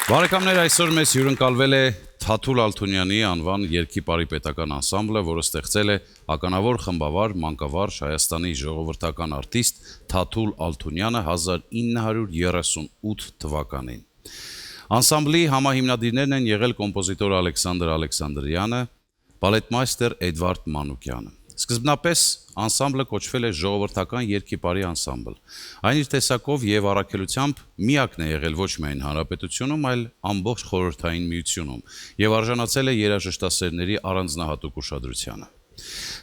Բարեկամներ, այսօր մեզ հյուրընկալվել է Թաթուլ Ալթունյանի անվան երգի-պարի պետական անսամբլը, որը ստեղծել է ականավոր խմբավար, մանկավարժ Հայաստանի ժողովրդական արտիստ Թաթուլ Ալթունյանը 1938 թվականին։ Անսամբլի համահիմնադիրներն են եղել կոմպոզիտոր Ալեքսանդր Ալեքսանդրյանը, բալետմայստեր Էդվարդ Մանուկյանը։ Սկզբնապես անսամբլը կոչվել է ժողովրդական երգի-պարի անսամբլ։ Այն իր տեսակով եւ առաքելությամբ միակն է եղել ոչ միայն հանրապետությունում, այլ ամբողջ խորհրդային միությունում եւ արժանացել է երաժշտասերների առանձնահատուկ ուշադրությանը։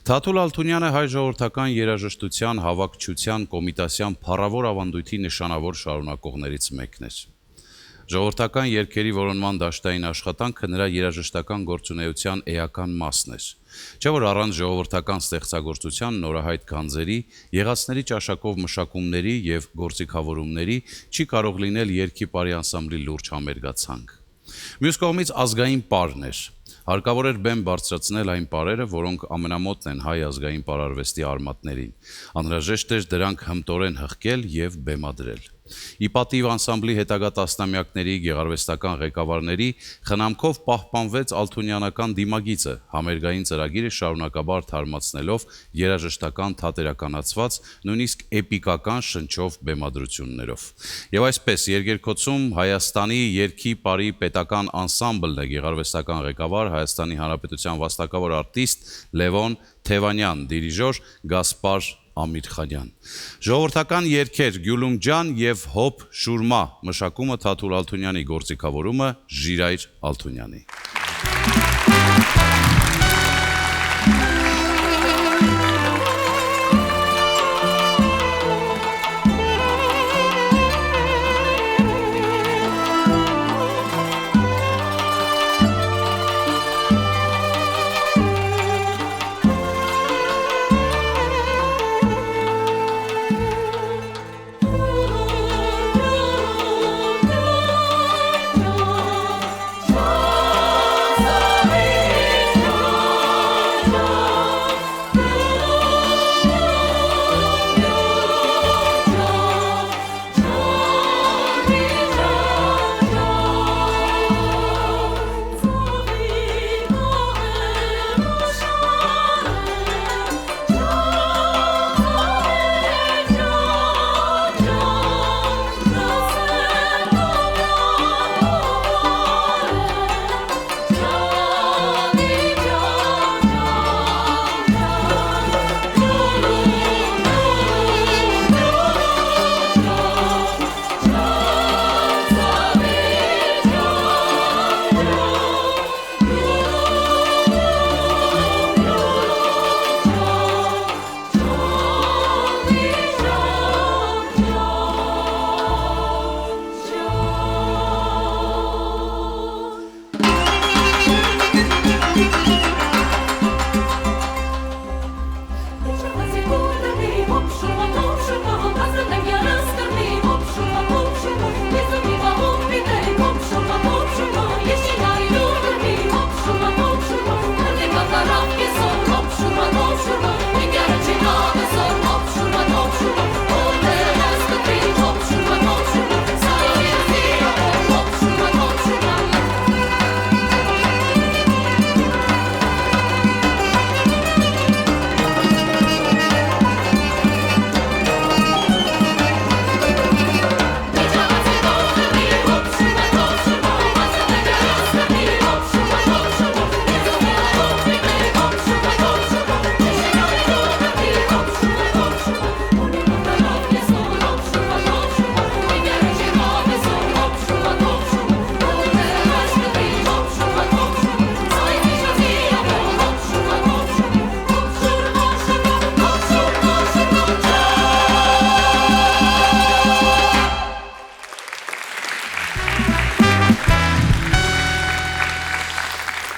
Թաթուլ Ալթունյանը հայ ժողովրդական երաժշտության հավաքչության կոմիտասյան փառավոր ավանդույթի նշանավոր շարունակողներից մեկն էր։ Ժողովրդական երգերի որոնման դաշտային աշխատանքը նրա երաժշտական գործունեության էական մասն էր։ Չէ՞ որ առանց ժողովրդական ստեղծագործության նորահայտ գանձերի, եղածների ճաշակով մշակումների եւ գործիքավորումների չի կարող լինել երգի-պարի անսամբլի լուրջ համերգացանք։ Մյուս կողմից ազգային պարն էր։ Հարկավոր էր բեմ բարձրացնել այն պարերը, որոնք ամենամոտն են հայ ազգային պարարվեստի արմատներին։ Անհրաժեշտ էր դրանք հմտորեն հղկել եւ բեմադրել։ Ի պատիվ անսամբլի հետագա տասնամյակների գեղարվեստական ղեկավարների խնամքով պահպանվեց ալթունյանական դիմագիծը, համերգային ծրագիրը շարունակաբար թարմացնելով երաժշտական թատերականացված, նույնիսկ էպիկական շնչով բեմադրություններով։ Եվ այսպես երգերքոցում Հայաստանի երգի-պարի պետական անսամբլն է գեղարվեստական ղեկավար Հայաստանի Հանրապետության վաստակավոր արտիստ Լևոն Թևանյան, դիրիժոր Գասպար Ամիրխանյան։ Ժողովրդական երգեր Գյուլում ջան եւ հոп շուրմա մշակումը Թաթուլ Ալթունյանի գործիքավորումը Ժիրայր Ալթունյանի։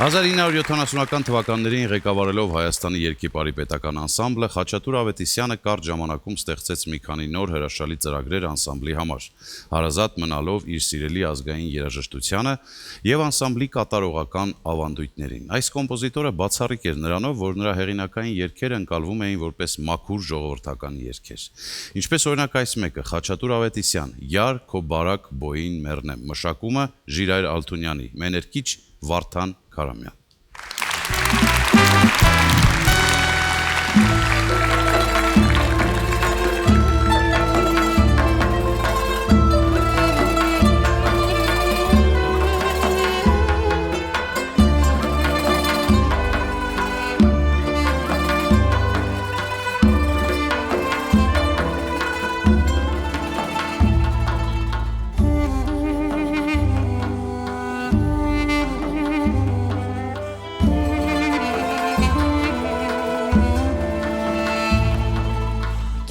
1970-ական թվականներին ղեկավարելով Հայաստանի երգիպարի պետական անսամբլը, Խաչատուր Ավետիսյանը կարճ ժամանակում ստեղծեց մի քանի նոր հրաշալի ծրագրեր անսամբլի համար, հարազատ մնալով իր սիրելի ազգային երաժշտությանը և անսամբլի կատարողական ավանդույթներին։ Այս կոմպոզիտորը բացառիկ էր նրանով, որ նրա հեղինակային երգերը ընկալվում էին որպես մաքուր ժողովրդական երգեր։ Ինչպես օրինակ այս մեկը՝ Խաչատուր Ավետիսյան, «Յար քո բարակ բոյին մեռնեմ», մշակումը Ժիրայր Ալթունյանի, մեներկիչ Վարդան Քարամյան։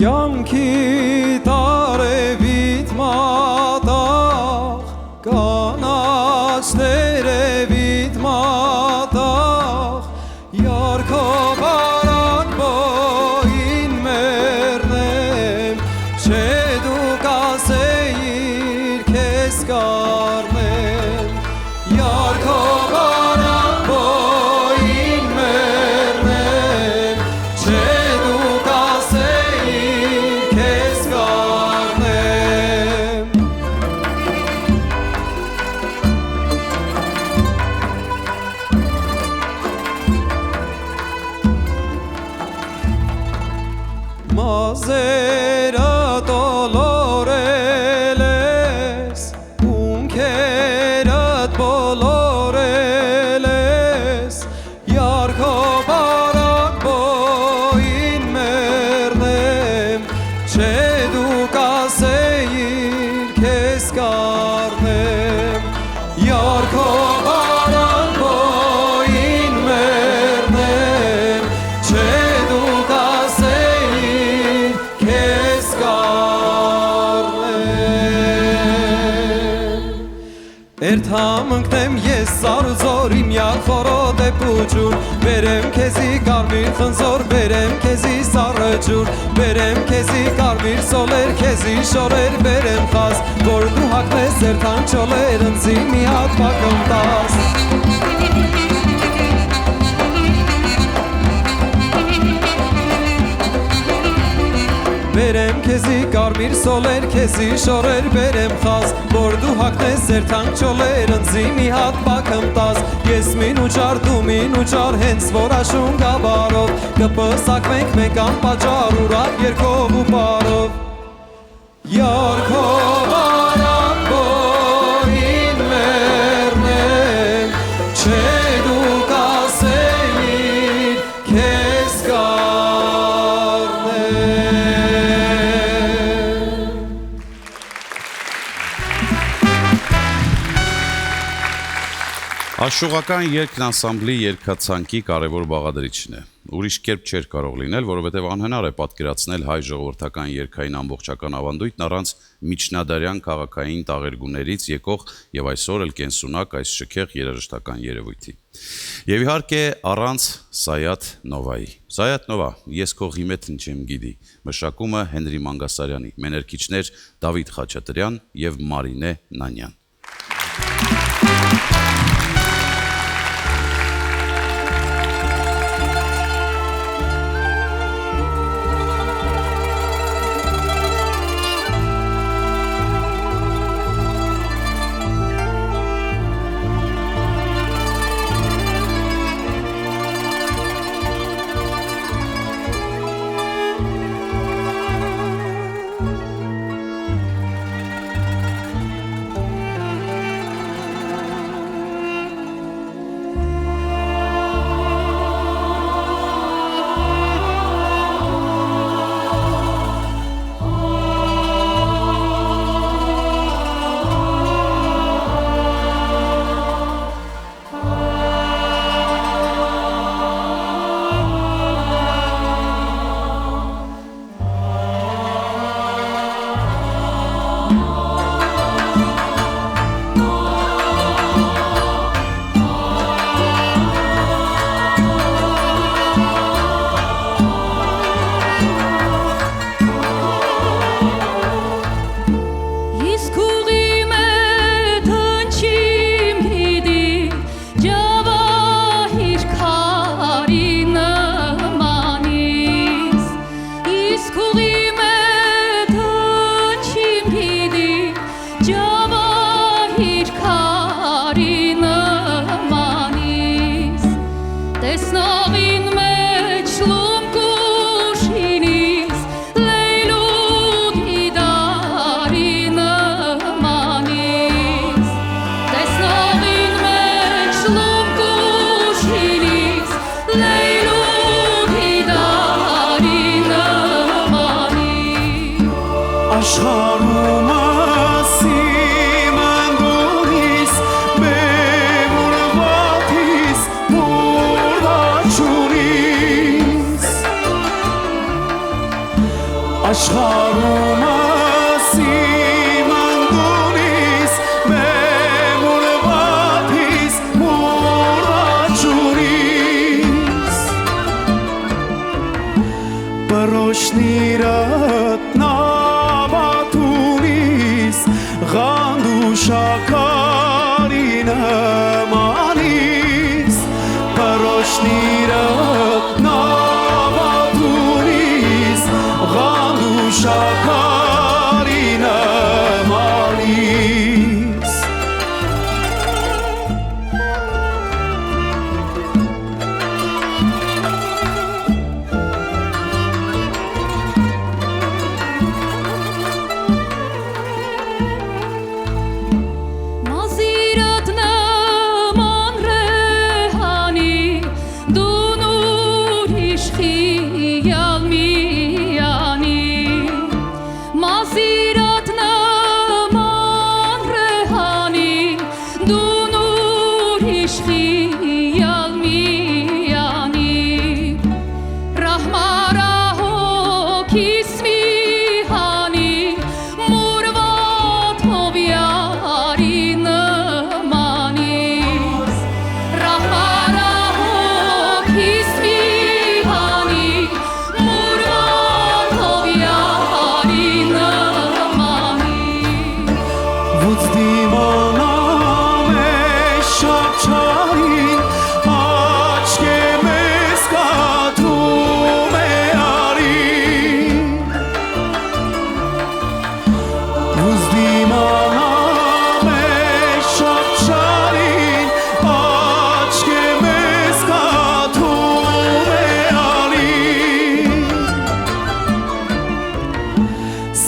Կյանքի տարևիտ մատաղ, կանաչ տերևիտ մատաղ, յար քո բարակ բոյին մեռնեմ, չէ դու կասեիր քեզ կառնեմ, յար քո բարակ բոյին մեռնեմ, չէ դու Մազերը տոլորել ես, ունքերդ բոլորել ես, յար քո բարակ բոյին մեռնեմ, չէ դու կասեիր քեզ կառնեմ, յար քո բարակ բոյին մեռնեմ, չէ դու Երթամ ընկնեմ ես սարուզոր իմ յար խորոտ է պուջուր, բերեմ քեզի կարմիր խնձոր, բերեմ քեզի սառը ջուր, բերեմ քեզի կարմիր սոլեր, քեզի շորեր, բերեմ խազ, որ դու հագնես երթան չոլեր, ընձի մի հատ բակում տաս։ Բերեմ քեզի կարմիր սոլեր, քեզի շորեր, բերեմ խազ, որ դու հագնես երթան չոլեր, ընձի մի հատ բակում տաս, ես մին ու ճար, դու մին ու ճար, հենց որ աշուն գաբարով, կպսակվենք մենք անպաճար, ուրախ երգով ու պարով, յար քո բարակ բոյին մեռնեմ, չէ դու կասեիր քեզ Աշուղական երգն անսամբլի երգացանկի կարևոր բաղադրիչն է։ Ուրիշ կերպ չէր կարող լինել, որովհետև անհնար է պատկերացնել հայ ժողովրդական երգային ամբողջական ավանդույթն առանց միջնադարյան քաղաքային տաղերգուներից եկող եւ այսօր էլ կենսունակ այս շքեղ երաժշտական երևույթի։ Եվ իհարկե առանց Սայաթ Նովայի։ Սայաթ Նովա, ես քո ղիմեթն չեմ գիտի, մշակումը Հենրի Մանգասարյանի, մեներկիչներ Դավիթ Խաչատրյան եւ Մարինե Նանյան։ քարի նմանիս տեսնողին մեջ լում կուշինիս լեյլու դիդարի նմանիս տեսնողին մեջ լում կուշինիս լեյլու դիդարի նմանիս աշխարհում աշխարհում ասիմանդունիս մեմուրվաթիս մուրաչուրիս պրոշնիրըտ նավատունիս غندوشکاری نمانیس پرشنیرت نواتونیس غندوشکاری نمانیس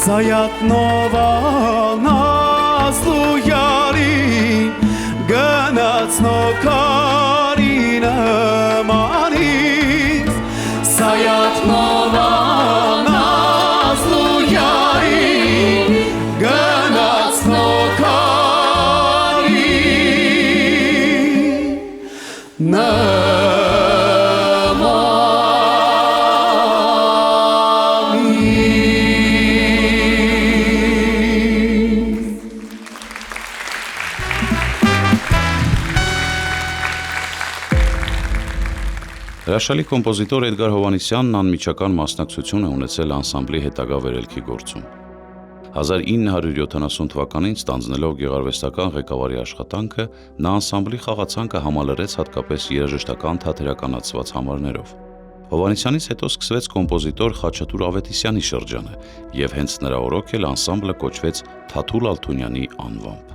Սայատնովա նազլու յարին գնացնոքարի նմանից Սայատնովա նազլու յարին գնացնոքարի Հրաշալի կոմպոզիտոր Էդգար Հովհաննիսյանն անմիջական մասնակցություն է ունեցել անսամբլի հետագա վերելքի գործում։ 1970 թվականին ստանձնելով գեղարվեստական ղեկավարի աշխատանքը, նա անսամբլի խաղացանկը համալրեց հատկապես երաժշտական թատերականացված համարներով։ Հովհաննիսյանից հետո սկսվեց կոմպոզիտոր Խաչատուր Ավետիսյանի շրջանը, եւ հենց նրա օրոք էլ անսամբլը կոչվեց Թաթուլ Ալթունյանի անվամբ։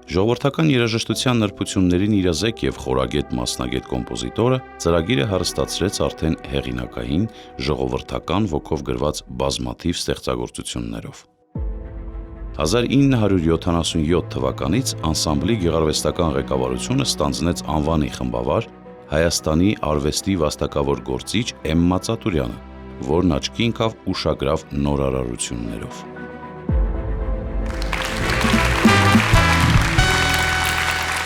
Ժողովրդական երաժշտության նրբություններին իրազեկ եւ խորագետ մասնագետ կոմպոզիտորը ծրագիրը հարստացրեց արդեն հեղինակային, ժողովրդական ոգով գրված բազմաթիվ ստեղծագործություններով։ 1977 թվականից անսամբլի գեղարվեստական ղեկավարությունը ստանձնեց անվանի խմբավար Հայաստանի արվեստի վաստակավոր գործիչ Էմմա Ծատուրյանը, որն աչքի ընկավ ուշագրավ նորարարություններով։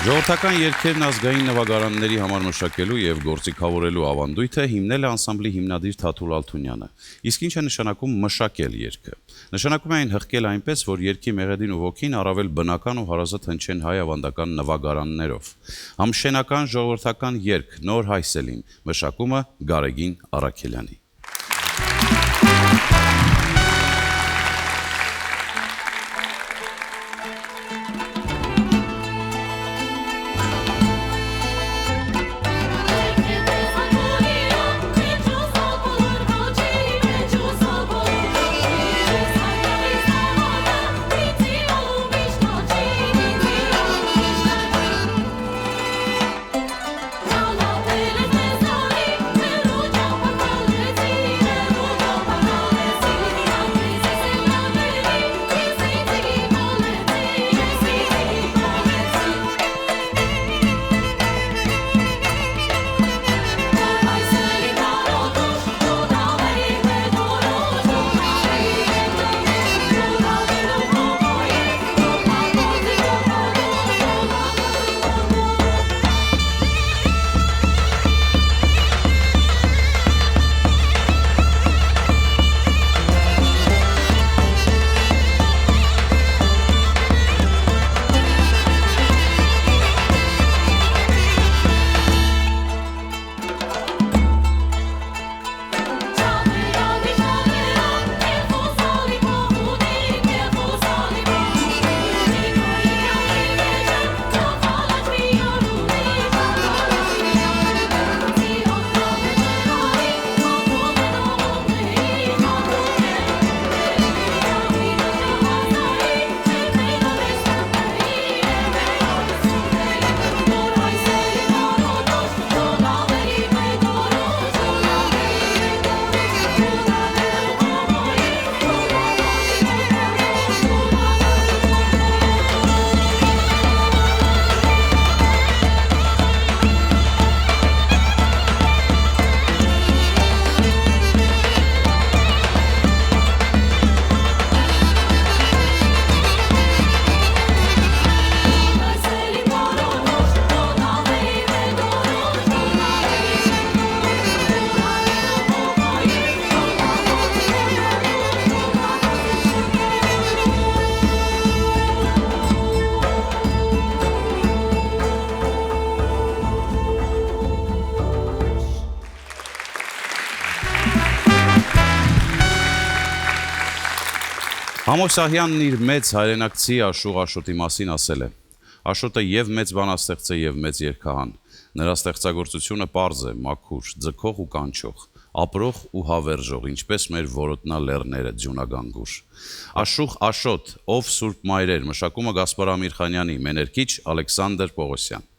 Ժողովրդական երգերն ազգային նվագարանների համար մշակելու եւ գործիքավորելու ավանդույթը հիմնել է անսամբլի հիմնադիր Թաթուլ Ալթունյանը։ Իսկ ինչ է նշանակում մշակել երգը։ Նշանակում է այն հղկել այնպես, որ երգի մեղեդին ու ոգին առավել բնական ու հարազատ հնչեն հայ ավանդական նվագարաններով։ Համշենական ժողովրդական երգ Նոր հայ սելին, մշակումը Գարեգին Առաքելյանի։ Համոսահյանն իր մեծ հայրենակցի Աշուղ Աշոտի մասին ասել է. Աշոտը եւ մեծ բանաստեղծ է եւ մեծ երգահան։ Նրա ստեղծագործությունը պարզ է, մաքուր, ձգող ու կանչող, ապրող ու հավերժող, ինչպես մեր որոտնա լեռները ձյունագանգուր։ Աշուղ Աշոտ, ով Սուրբ Մայրեր, մշակումը Գասպար Ամիրխանյանի, մեներքիչ Ալեքսանդր Պողոսյան։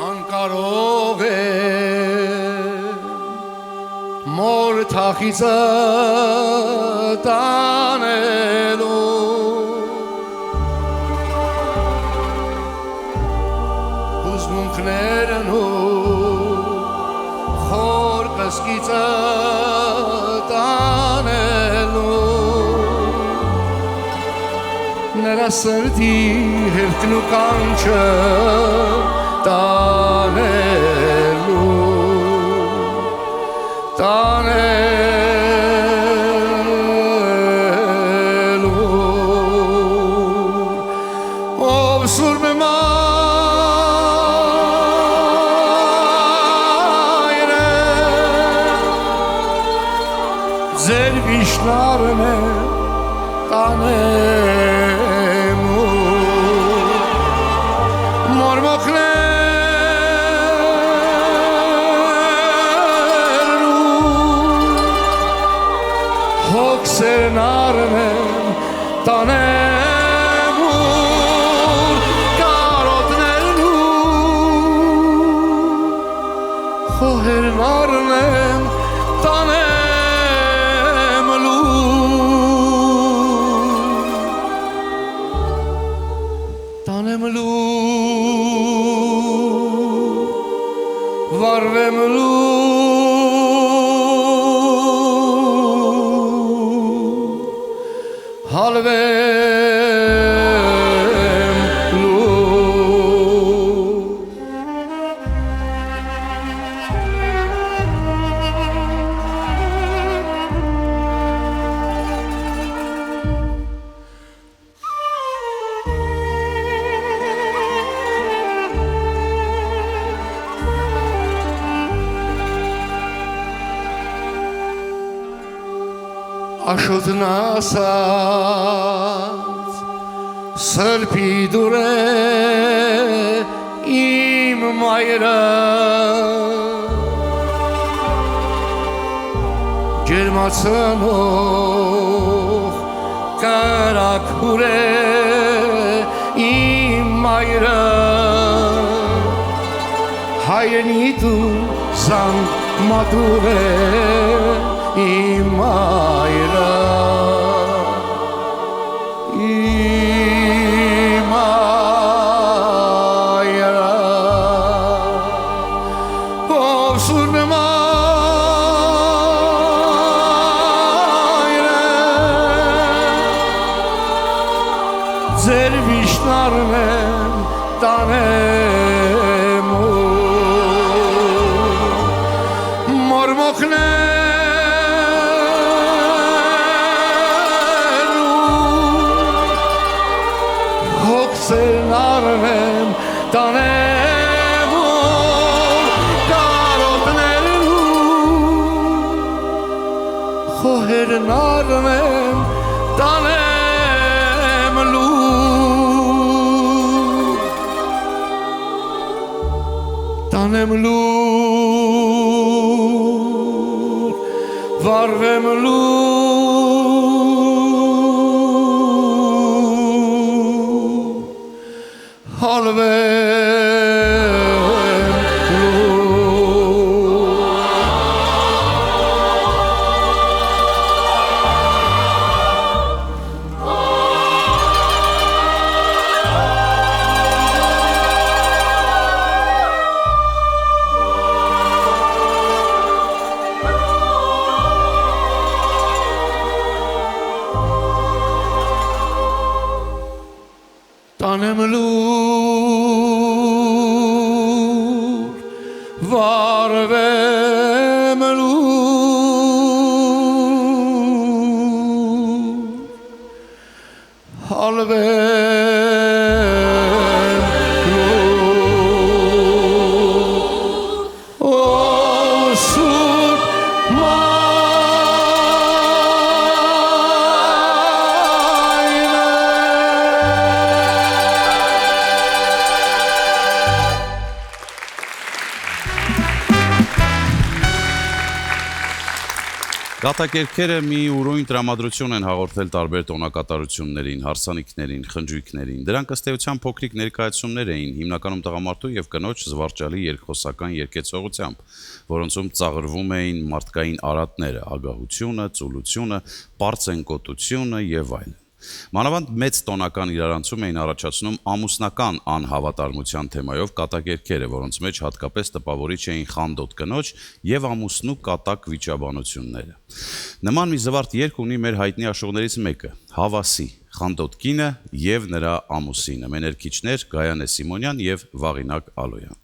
Անկարող է մոր թախիծը տանելու հուզմունքներն ու խոր կսկիծը տանելու նրա սրտի հերկն ու կանչը տանելու ով Սուրբ Մայրը ձեր վիշնարն է տանելու հոգսերն արմեն տանեմ ուր կարոտներն ու խոհերն արմեն տանեմ լուր վարվեմ լուր Halvem lur Աշոտն ասաց սրբի դուր է իմ մայրը ջերմացնող կրակուր է իմ մայրը հայրենի դու զանգ մատուր է իմ մայրը ով Սուրբ Մայրը ձեր վիշնարն են տանեմ մորմոքներ հոգսերն արմեն տանեմ կարոտներն ու խոհերն արմեն տանեմ լուր վարվեմ լուր կալվեմ լուր Օ սուրբ Կատակերքերը մի ուրույն տրամադրություն են հաղորդել տարբեր տոնակատարություններին, հարսանիքներին, խնջույքներին։ Դրանք ըստ էության փոքրիկ ներկայացումներ էին, հիմնականում տղամարդու եւ կնոջ զվարճալի երկխոսական երգեցողությամբ, որոնցում ծաղրվում էին մարդկային արատները, ագահությունը, ծուլությունը, պարծենկոտությունը եւ այլն։ Մանավանդ մեծ տոնական իրարանցում էին առաջացնում ամուսնական անհավատարմության թեմայով կատակերքերը, որոնց մեջ հատկապես տպավորիչ էին խանդոտ կնոջ եւ ամուսնու կատակ վիճաբանությունները։ Նման մի զվարթ երգ ունի մեր հայտնի աշողներից մեկը՝ Հավասի, խանդոտ կինը եւ նրա ամուսինը։ Մեներքիչներ Գայանե Սիմոնյան եւ Վաղինակ Ալոյան։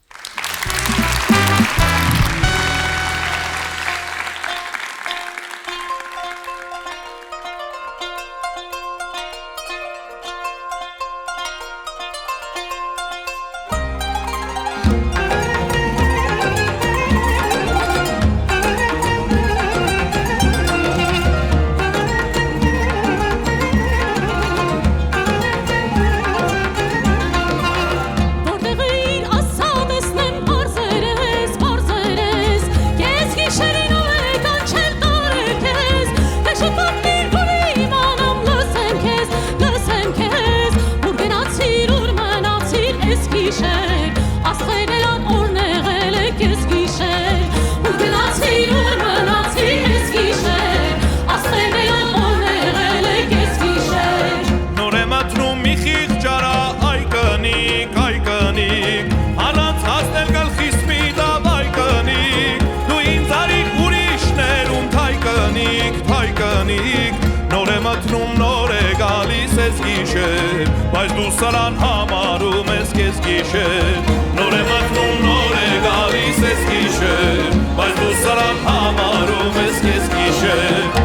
Բայց դու սարան համարում ես կես գիշեր Նոր է մտնում նոր է գալիս ես գիշեր Բայց դու սարան համարում ես կես գիշեր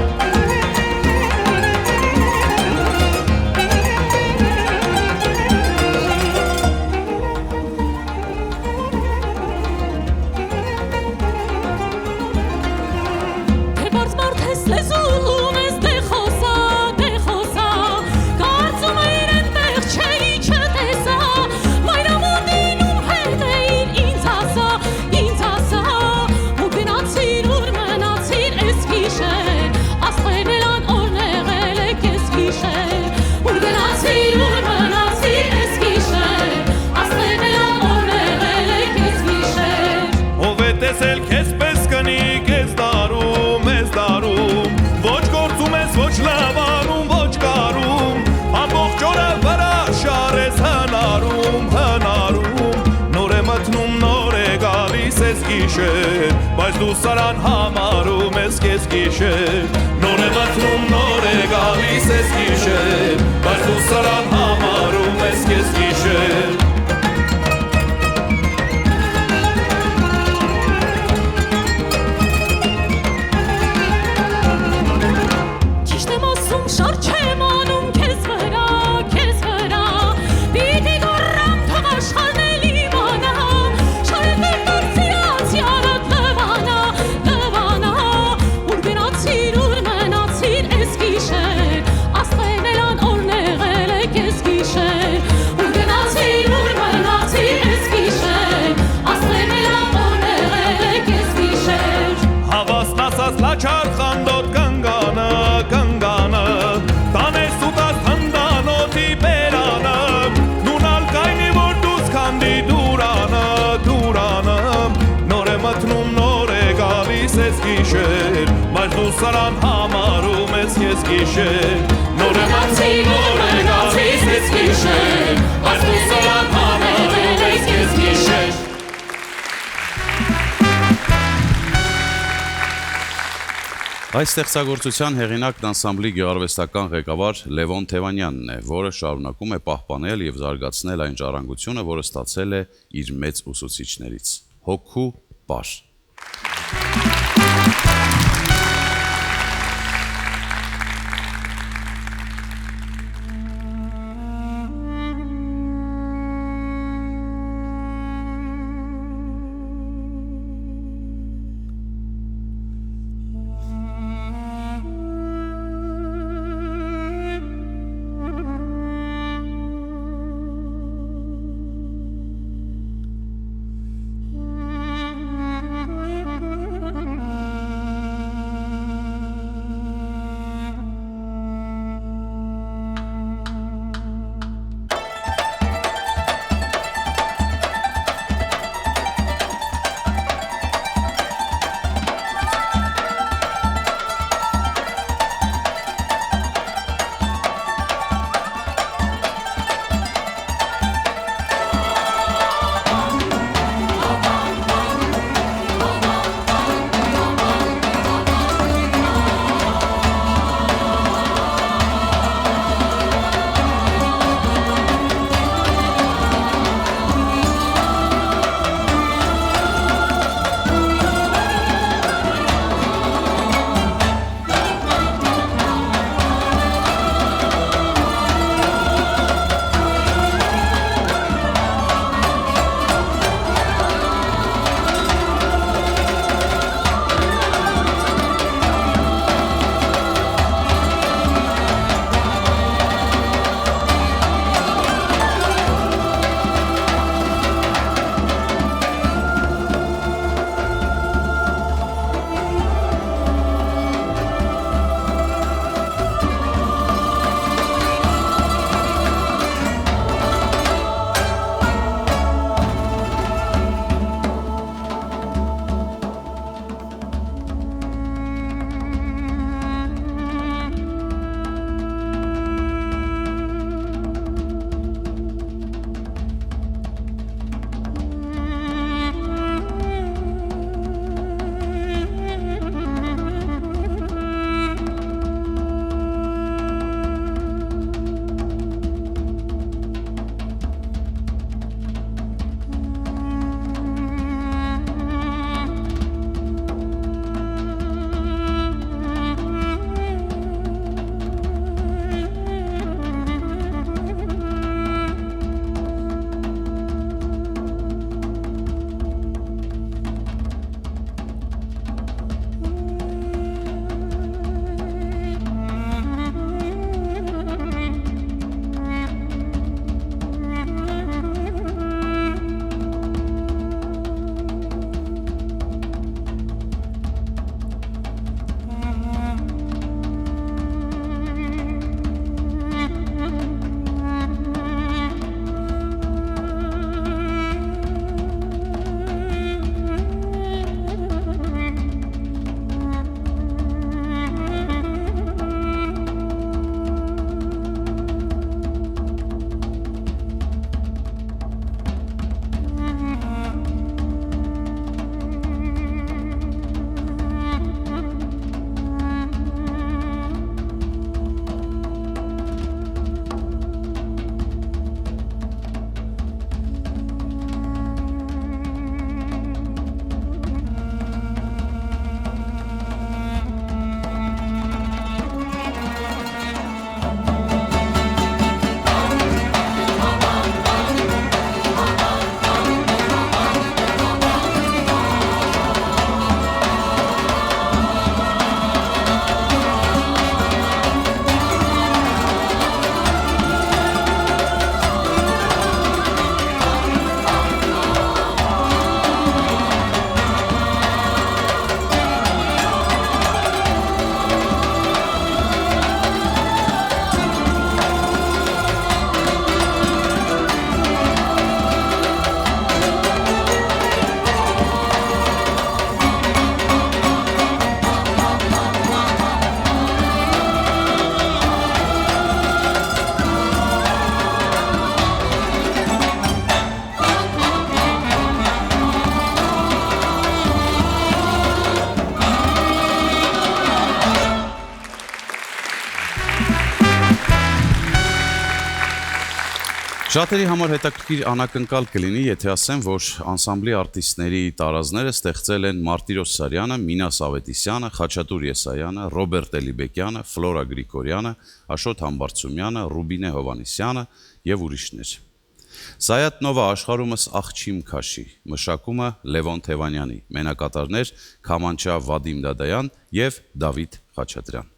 Բայց դու սարան համարում ես կես գիշեր Նոր է մտնում նոր է գալիս ես գիշեր Բայց դու սարան համարում ես կես գիշեր Ճիշտ եմ ասում շար չեմ անում քեզ վրա Պիտի գոռամ թող աշխարհն էլ իմանա Լաչար խանդոտ կնգանը Տանես ու տաս հնդանոթի բերանը Նունալ կայնի որ դուս կանդի դուրանը Նոր է մտնում նոր է գալիս ես գիշեր Բայց դու սարան համարում ես ես գիշեր Նոր է մտնում նոր է գալիս ես գիշեր Բայց դու սարան համարում ես ես գիշեր Այս ստեղծագործության հեղինակն անսամբլի գեղարվեստական ղեկավար Լևոն Թևանյանն է, որը շարունակում է պահպանել եւ զարգացնել այն ժառանգությունը, որը ստացել է իր մեծ ուսուցիչներից։ Հոգու պար։ Շատերի համար հետաքրքիր անակնկալ կլինի, եթե ասեմ, որ անսամբլի արտիստների տարազները ստեղծել են Մարտիրոս Սարյանը, Մինաս Ավետիսյանը, Խաչատուր Եսայանը, Ռոբերտ Էլիբեկյանը, Ֆլորա Գրիգորյանը, Աշոտ Համբարձումյանը, Ռուբինե Հովհաննիսյանը և ուրիշներ։ Սայաթ Նովա աշխարհումս աղջիմ քաշի, մշակումը Լևոն Թևանյանի, մենակատարներ Քամանչա Վադիմ Դադայան և Դավիթ Խաչատրյան։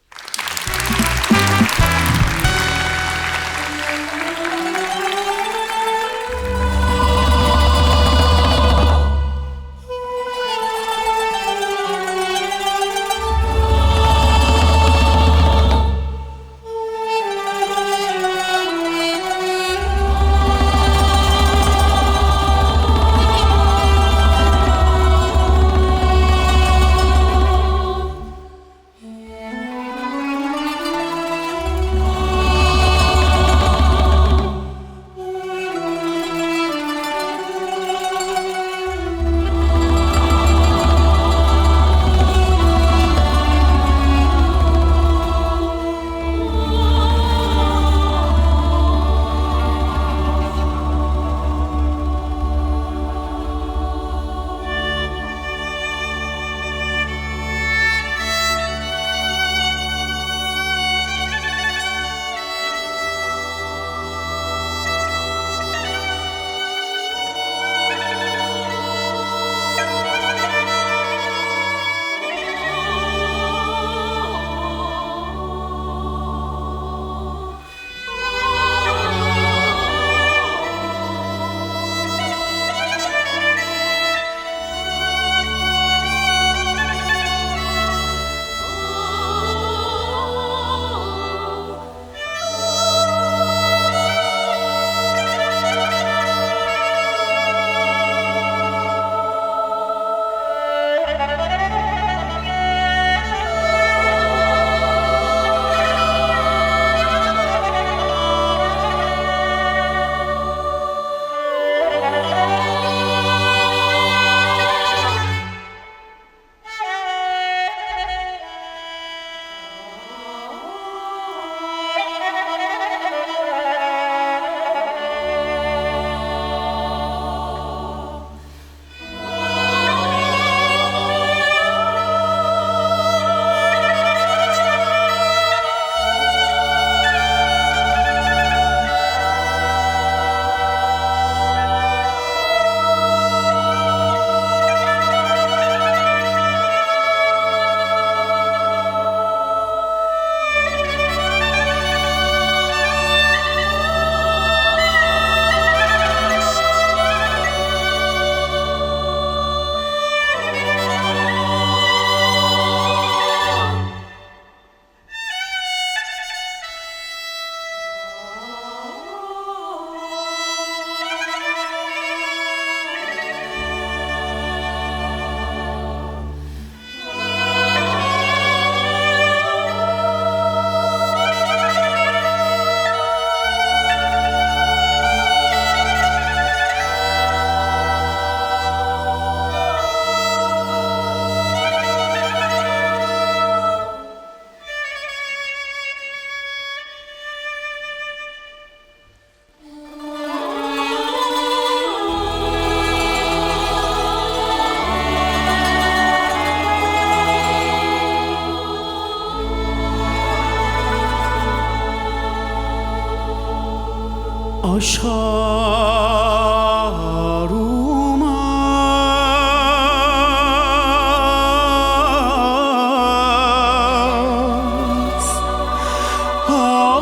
աշխարհում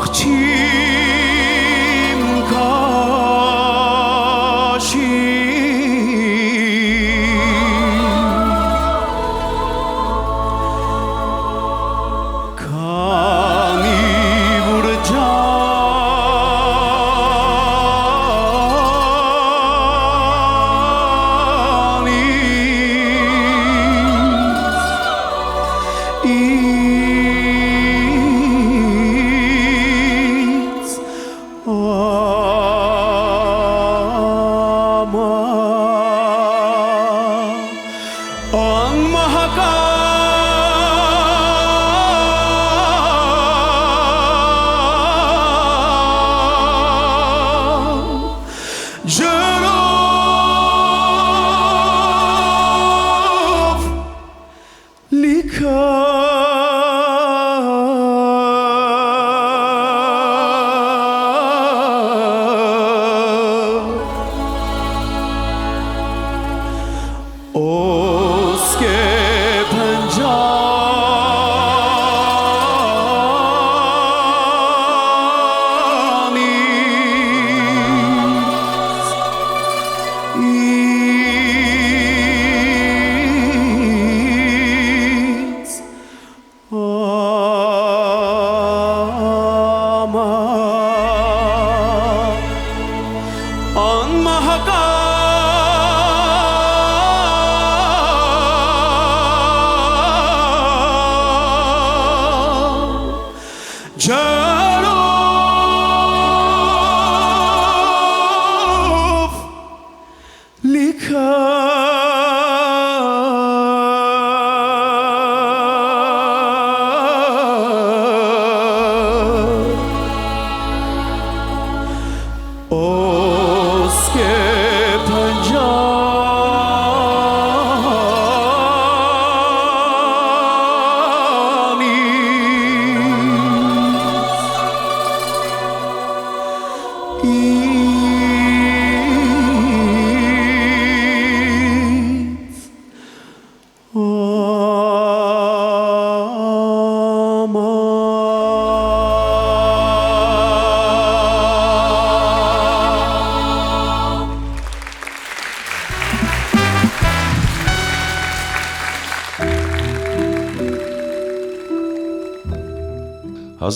աղջիմ քաշի քանի որ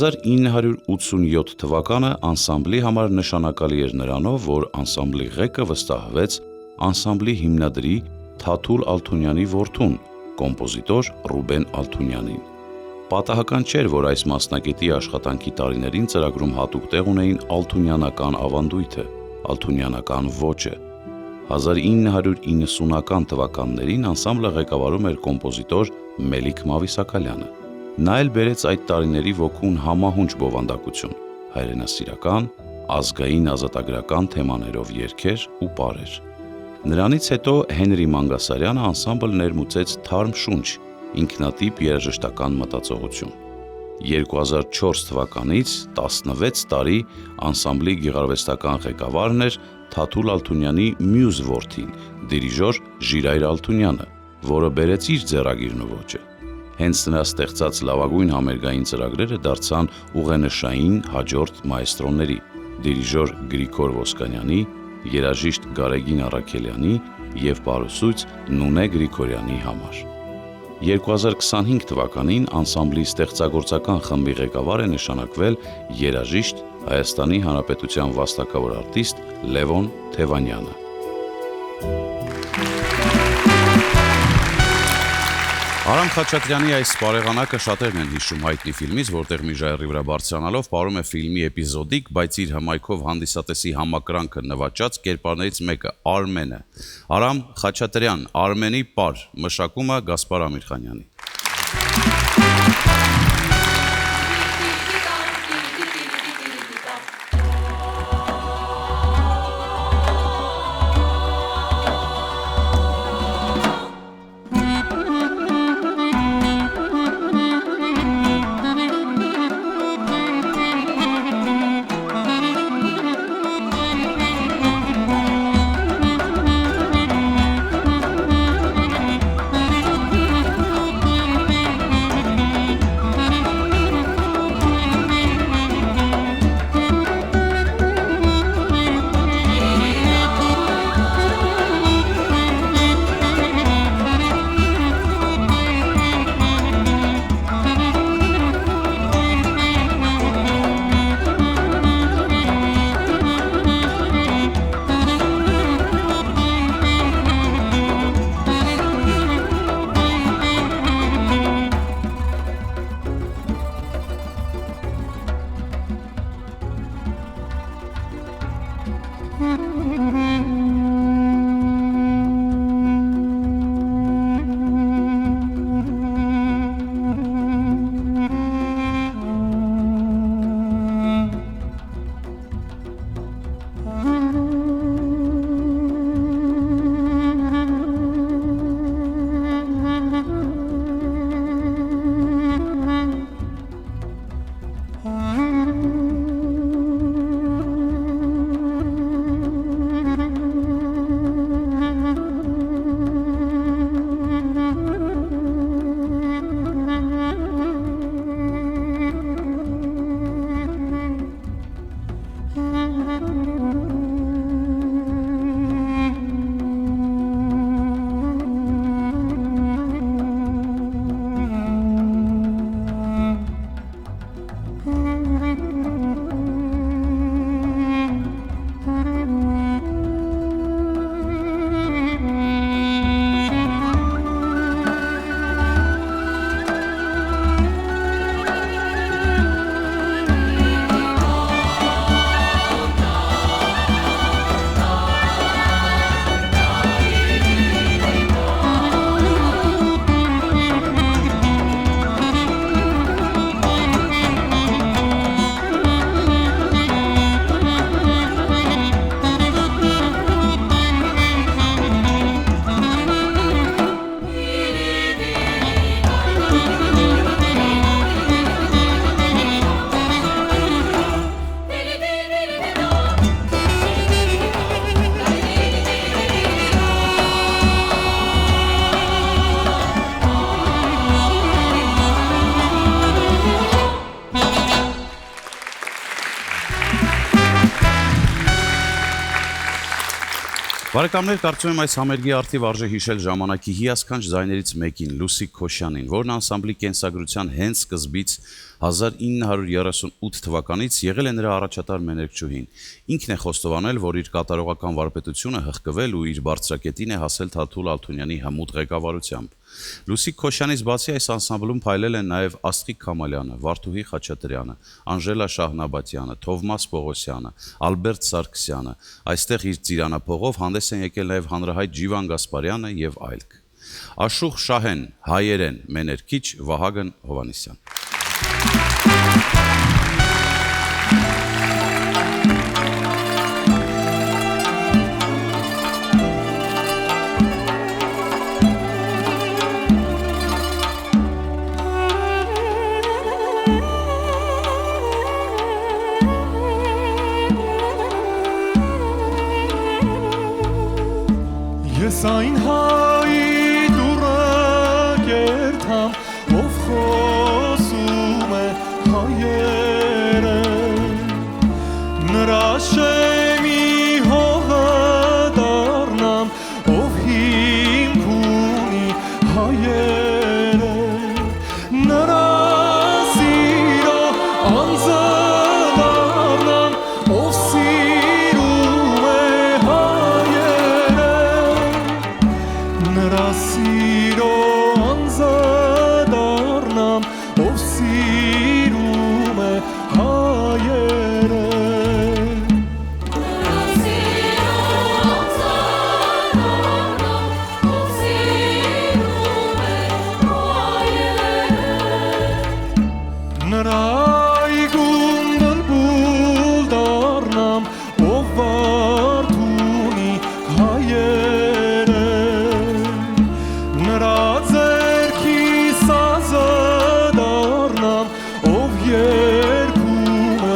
1987 թվականը անսամբլի համար նշանակալի էր նրանով, որ անսամբլի ղեկը վստահվեց անսամբլի հիմնադրի Թաթուլ Ալթունյանի որդուն, կոմպոզիտոր Ռուբեն Ալթունյանին։ Պատահական չէր, որ այս մասնագետի աշխատանքի տարիներին ծրագրում հատուկ տեղ ունեին ալթունյանական ավանդույթը, ալթունյանական ոճը։ 1990-ական թվականներին անսամբլը ղեկավարում էր կոմպոզիտոր Մելիք Մավիսակալյանը։ Նա էլ բերեց այդ տարիների ոգուն համահունչ բովանդակություն, հայրենասիրական, ազգային ազատագրական թեմաներով երգեր ու պարեր։ Նրանից հետո Հենրի Մանգասարյանը անսամբլ ներմուծեց թարմ շունչ, ինքնատիպ երաժշտական մտածողություն։ 2004 թվականից 16 տարի անսամբլի գեղարվեստական ղեկավարն էր Թաթուլ Ալթունյանի մյուս որդին, դիրիժոր Ժիրայր Ալթունյանը, որը բերեց իր ձեռագիրն ու ոճը։ Հենց նրա ստեղծած լավագույն համերգային ծրագրերը դարձան ուղենշային հաջորդ մայստրոների՝ դիրիժոր Գրիգոր Ոսկանյանի, երաժիշտ Գարեգին Առաքելյանի և պարուսույց Նունե Գրիգորյանի համար։ 2025 թվականին անսամբլի ստեղծագործական խմբի ղեկավար է նշանակվել երաժիշտ Հայաստանի Հանրապետության վաստակավոր արտիստ Լևոն Թևանյանը։ Արամ Խաչատրյանի այս բարեղանակը շատերն են հիշում հայտնի ֆիլմից, որտեղ մի ժայռի վրա բարձրանալով պարում է ֆիլմի էպիզոդիկ, բայց իր հմայքով հանդիսատեսի համակրանքը նվաճած կերպարներից մեկը՝ Արմենը։ Արամ Խաչատրյան, Արմենի պար, մշակումը Գասպար Ամիրխանյանի։ Բարեկամներ, կարծում եմ այս համերգի արդիվ արժե հիշել ժամանակի հիասքանչ ձայներից մեկին, Լուսիկ Քոշյանին, որն անսամբլի կենսագրության հենց սկզբից 1938 թվականից եղել է նրա առաջատար մեներկչուհին։ Ինքն է խոստովանել, որ իր կատարողական վարպետությունը հղկվել ու իր բարձրակետին է հասել Թաթուլ Ալթունյանի հմուտ ղեկավարությամբ։ Լուսիկ Քոշյանից բացի այս անսամբլում փայլել են նաև Աստղիկ Քամալյանը, Վարդուհի Խաչատրյանը, Անժելա Շահնաբատյանը, Թովմաս Պողոսյանը, Ալբերտ Սարգսյանը։ Այստեղ իր ծիրանափողով հանդես են եկել նաև հանրահայտ Ջիվան Գասպարյանը եւ այլք։ Աշուխ Շահեն, հայերեն, մեներքիչ Վահագն Հովանեսյան։ Ես այն հայի դուռը կերտամ, ով խոսում է հայերեն, նրա շեմի հողը դառնամ, ով հիմք ունի հայերեն, նրա սիրո անձը դառնամ, ով սիրում է նրա սիրո անձը դառնամ, ով սիրում է հայերեն։ Նրա սիրո անձը դառնամ, ով սիրում է հայերեն։ Նրա այգում բլբուլ դառնամ, ով վարդունի հայերեն, նրա ձեռքի սազը դառնամ, ով երգում է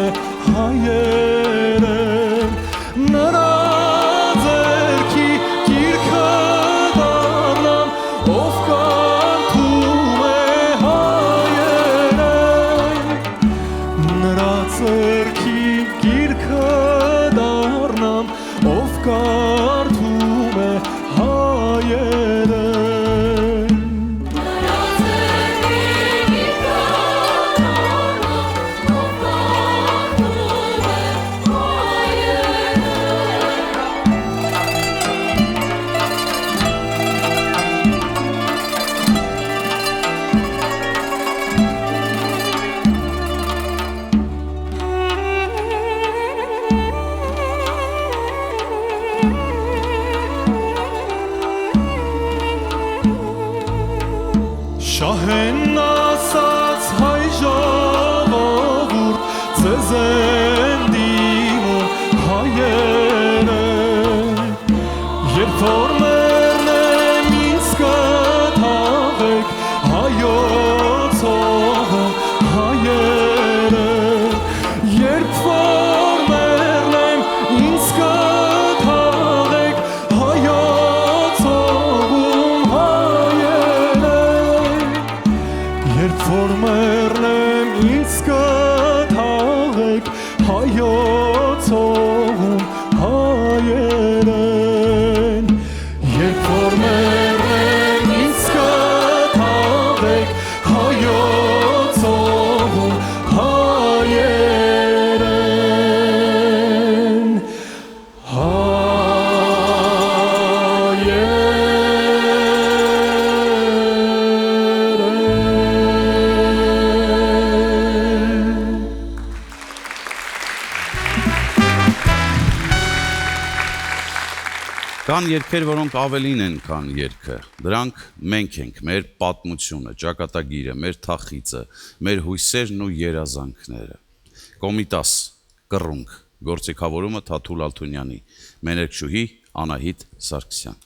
հայերեն, նրա ձեռքի գիրքը դառնամ, ով կարդում է հայերեն, նրա ձեռքի գիրքը դառնամ, ով կարդում է հայերեն։ Նրա ձեռքի գիրքը դառնամ, ով կարդում է հայերեն։ Շահեն ասաց հայ ժողովուրդ, ձեզ են դիմում հայերեն, երբ որ մեռնեմ ինձ կթաղեք հայոց հողում հայերեն, երբ որ մեռնեմ ինձ կթաղեք հայոց հողում հայերեն, երբ որ մեռնեմ ինձ կթաղեք հայոց հողում հայերեն, երբ որ մեռնեմ ինձ կթաղեք հայոց հողում հայերեն, Կան երգեր, որոնք ավելին են, քան երգը։ Դրանք մենք ենք, մեր պատմությունը, ճակատագիրը, մեր թախիծը, մեր հույսերն ու երազանքները։ Կոմիտաս, կռունկ, գործիքավորումը Թաթուլ Ալթունյանի, մեներկչուհի Անահիտ Սարգսյան։ Ո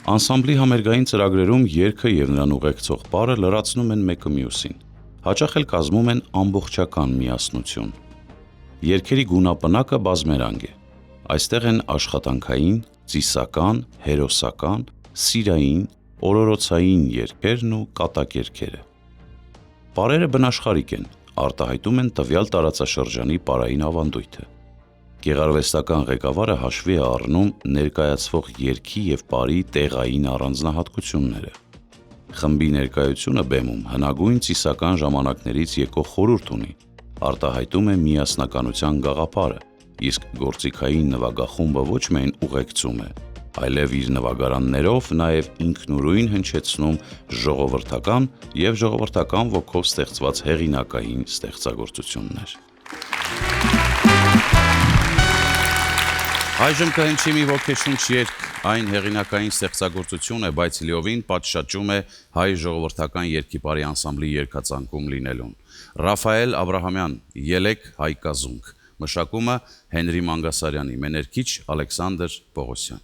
Անսամբլի համերգային ծրագրերում երգը եւ նրան ուղեկցող պարը լրացնում են մեկը մյուսին։ Հաճախ էլ կազմում են ամբողջական միասնություն։ Երգերի գունապնակը բազմերանգ է։ Այստեղ են աշխատանքային, ծիսական, հերոսական, սիրային, օրորոցային երգերն ու կատակերգերը։ Պարերը բնաշխարհիկ են, արտահայտում են տվյալ տարածաշրջանի պարային ավանդույթը։ Գեղարվեստական ղեկավարը հաշվի է առնում ներկայացվող երգի եւ պարի տեղային առանձնահատկությունները։ Խմբի ներկայությունը բեմում հնագույն ծիսական ժամանակներից եկող խորհուրդ ունի, արտահայտում է միասնականության գաղափարը, իսկ գործիքային նվագախումբը ոչ միայն ուղեկցում է, այլև իր նվագարաններով նաև ինքնուրույն հնչեցնում ժողովրդական եւ ժողովրդական ոգով ստեղծված հեղինակային ստեղծագործություններ։ Այժմ կհնչի մի ոգեշունչ երգ, այն հեղինակային ստեղծագործություն է, բայց լիովին պատշաճում է հայ ժողովրդական երգիպարի անսամբլի երգածանկում լինելուն։ Ռաֆայել Աբրահամյան, Ելեք հայ կազունք, մշակումը Հենրի Մանգասարյանի, մեներքիչ Ալեքսանդր Պողոսյան։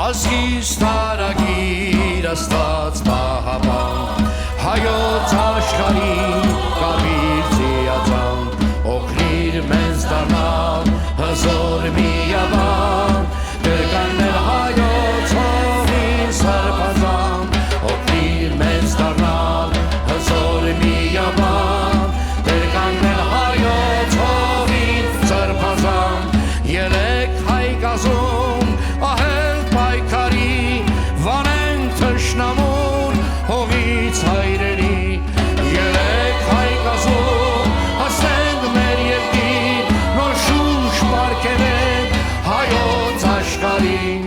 Ազգիս տարագիր աստված պահապան, հայոց աշխարհին կամիր ձիածան, օգնիր մեզ դառնալ հզոր միաբան, դեր կաննել հայոց հողին սրբազան, օգնիր մեզ դառնալ հզոր միաբան, դեր կաննել հայոց հողին սրբազան, ելեք հայ կազուն, հողից հայրերի, ելեք հայ կազում, հասնենք մեր երկիր, նոր շուշ պարգևենք հայոց աշխարհին,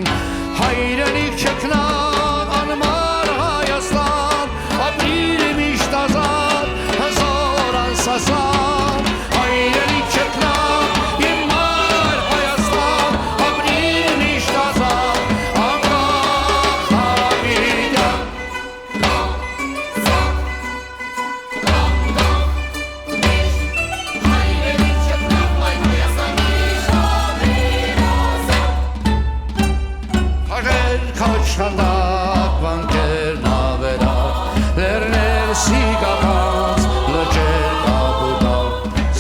հայրենիք չքնան, անմար Հայաստան, ապրիր միշտ ազատ, հզոր անսասան, հայրենիք չքնան, իմ մար Հայաստան, ապրիր միշտ ազատ, անկախ հավիտյան։ Քաչքանդակ վանքերն ավերակ, լեռներ սիկականց, լճեր կապուտակ,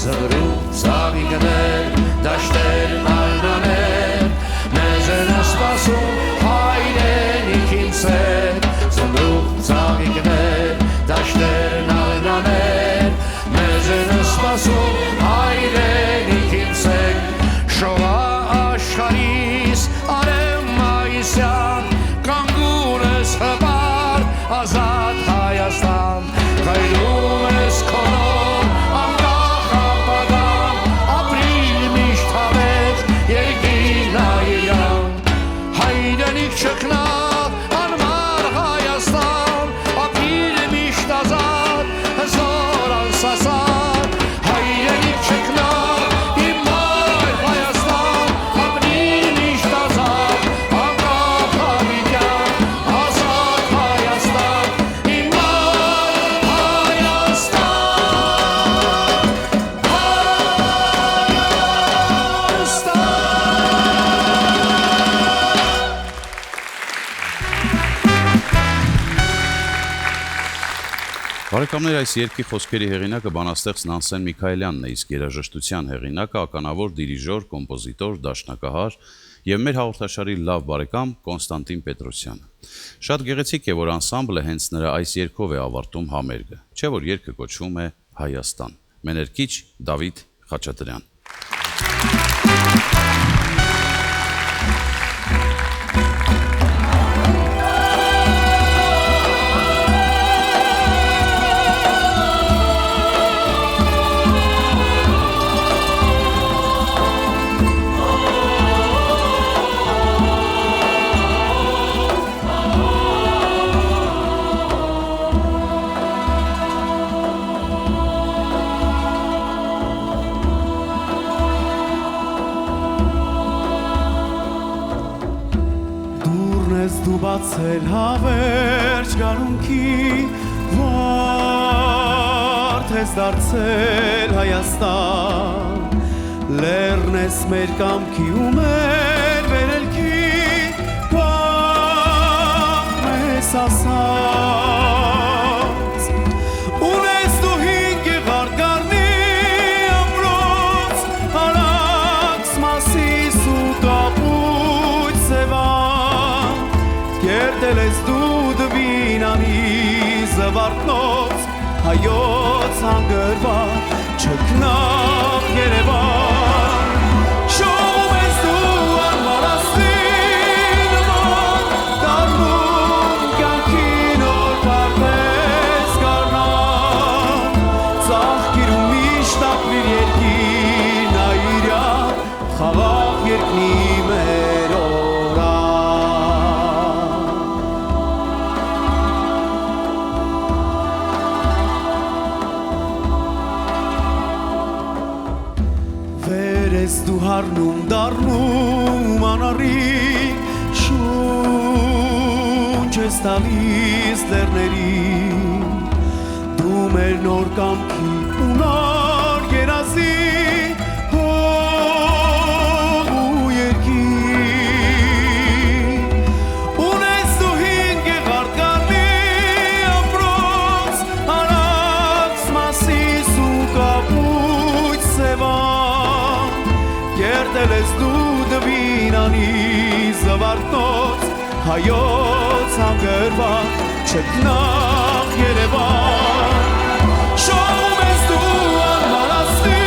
զրուկ ծաղիկներ, դաշտերն ալրաներ, մեզ են սպասում հայրենիքին սեր, զրուկ ծաղիկներ, դաշտերն ալրաներ, մեզ են սպասում հայրենիքին սեր, շողա աշխարհիս արեմ մայիսյան, կանգուն ես հպար, ազատ Հայաստան, քայլում ես քոնոր, անկախ ապագան, ապրիր միշտ հավերժ, երկիր հայրյան, հայրենիք չքնած, անմար Հայաստան, ապրիր միշտ ազատ, հզոր անսասան, հայրենիք չքնած, իմ մայր Հայաստան, ապրիր միշտ ազատ, անկախ հավիտյան, ազատ Հայաստան, իմ մայր Հայաստան, Բարեկամներ, այս երգի խոսքերի հեղինակը բանաստեղծ Նանսեն Միքայելյանն է, իսկ երաժշտության հեղինակը ականավոր դիրիժոր, կոմպոզիտոր, դաշնակահար եւ մեր հաղորդաշարի լավ բարեկամ Կոնստանտին Պետրոսյանը։ Շատ գեղեցիկ է, որ անսամբլը հենց նրա այս երգով է ավարտում համերգը, չէ՞ որ երգը կոչվում է Հայաստան։ Մեներքիչ Դավիթ Խաչատրյան։ Ստացել հավերջ գարունքի վարդ ես դարձել Հայաստան Լեռն ես մեր կամքի ու մեր վերելքի կողմ ես ասած Ունես դու հինգ եղարդ գարնի ամրոց Արաքս մասիս ու կապույտ սևան Կերտել ես դու դվինանի զվարթնոց Հայոց հանգրվան չքնաղ Երևան Շողում ես դու անմարասի նման Դարնում կյանքին օր պարպես կարնան Ծաղկիր ու միշտ ապրիր երկին այրյա Խաղաղ երկնի մեր օրան Ես դու հարնում դառնում անարի շունչ ես տալիս լեռներին դու մեր նոր կամքի ու նոր երազի հող ու երկիր ունես դու հինգ եղարդ գարնի ամրոց արաքս մասիս ու կապույտ սևան Կերտել ես դու դվինանի զվարթնոց Հայոց հանգրվան չքնաղ Երևան Շողում ես դու անմարասի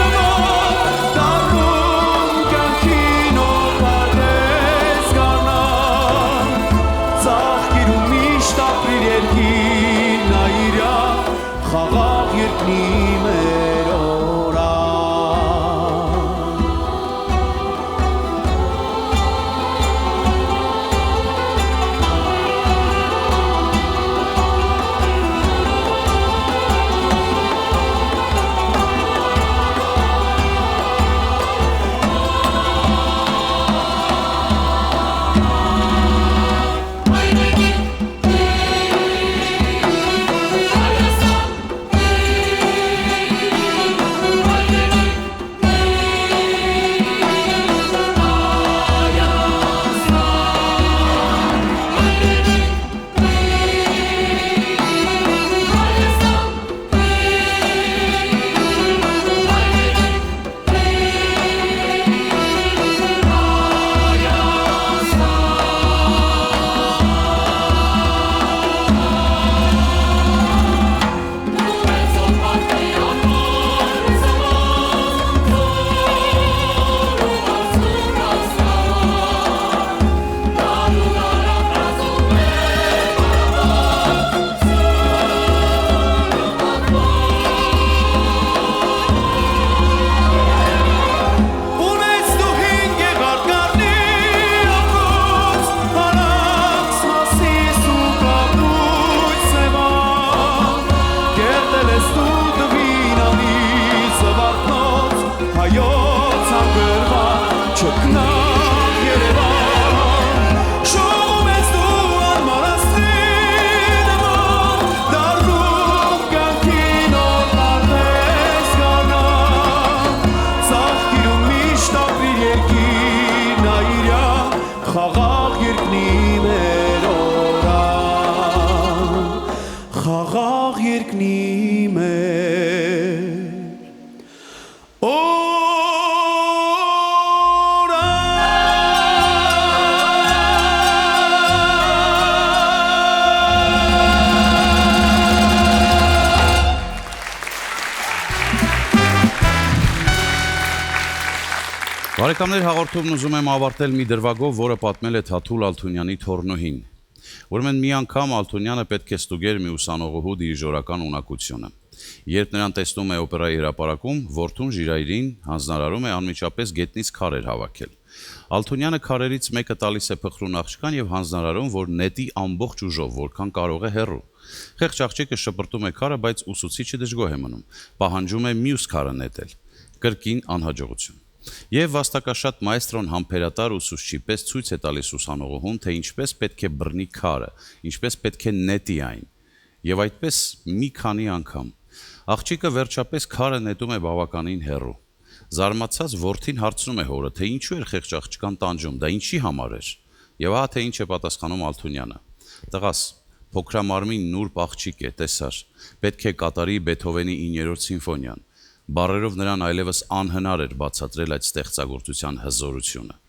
նման Դառնում կյանքին օր պարպես կարնան Ծաղկիր ու միշտ ապրիր երկին այրյա Խաղաղ երկնի մեր օրան Բարեկամներ, հաղորդումն ուզում եմ ավարտել մի դրվագով, որը պատմել է Թաթուլ Ալթունյանի թոռնուհին։ Ուրեմն մի անգամ Ալթունյանը պետք է ստուգեր մի ուսանողուհու դիրիժորական ունակությունը։ Երբ նրան տեսնում է օպերայի հրապարակում, որդուն Ժիրայրին հանձնարարում է անմիջապես գետնից քարեր հավաքել։ Ալթունյանը քարերից մեկը տալիս է փխրուն աղջկան եւ հանձնարարում, որ նետի ամբողջ ուժով, որքան կարող է հեռու։ Խեղճ աղջիկը շպրտում է քարը, բայց ուսուցիչը դժգոհ է մնում, պահանջում է մյուս քարը նետել։ Կրկին անհաջողություն։ Եվ վաստակաշատ մայստրոն համբերատար ուսուցչի պես ցույց է տալիս ուսանողուհուն, թե ինչպես պետք է բռնի քարը, ինչպես պետք է նետի այն։ Եվ այդպես մի քանի անգամ։ Աղջիկը վերջապես քարը նետում է բավականին հեռու։ Զարմացած որդին հարցնում է հորը, թե ինչու էր խեղճ աղջկան տանջում, դա ինչի համար էր։ Եվ ահա թե ինչ է պատասխանում Ալթունյանը. «Տղաս, փոքրամարմին նուրբ աղջիկ է, տեսար, պետք է կատարի Բեթհովենի 9-րդ սիմֆոնիան։ Բառերով նրան այլևս անհնար էր բացատրել այդ ստեղծագործության հզորությունը։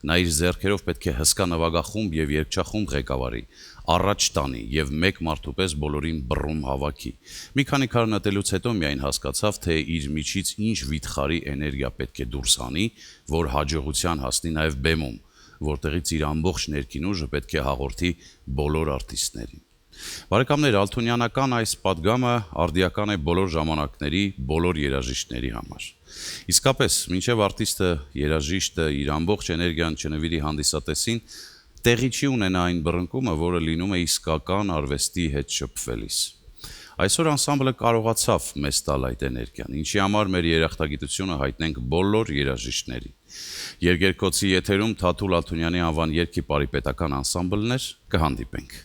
Նա իր ձեռքերով պետք է հսկա նվագախումբ եւ երգչախումբ ղեկավարի, առաջ տանի եւ մեկ մարդու պես բոլորին բռում հավաքի։ Մի քանի քար նետելուց հետո միայն հասկացավ, թե իր միջից ինչ վիթխարի էներգիա պետք է դուրս հանի, որ հաջողության հասնի նաեւ բեմում, որտեղից իր ամբողջ ներքին ուժը պետք է հաղորդի բոլոր արտիստներին։ Բարեկամներ, ալթունյանական այս պատգամը արդիական է բոլոր ժամանակների, բոլոր երաժիշտների համար։ Իսկապես, մինչև արտիստը, երաժիշտը իր ամբողջ էներգիան չնվիրի հանդիսատեսին, տեղի չի ունենա այն բռնկումը, որը լինում է իսկական արվեստի հետ շփվելիս։ Այսօր անսամբլը կարողացավ մեզ տալ այդ էներգիան, ինչի համար մեր երախտագիտությունը հայտնենք բոլոր երաժիշտների։ Երգերկոցի եթերում Թաթուլ Ալթունյանի անվան երգի պարիպետական անսամբլներ կհանդիպենք։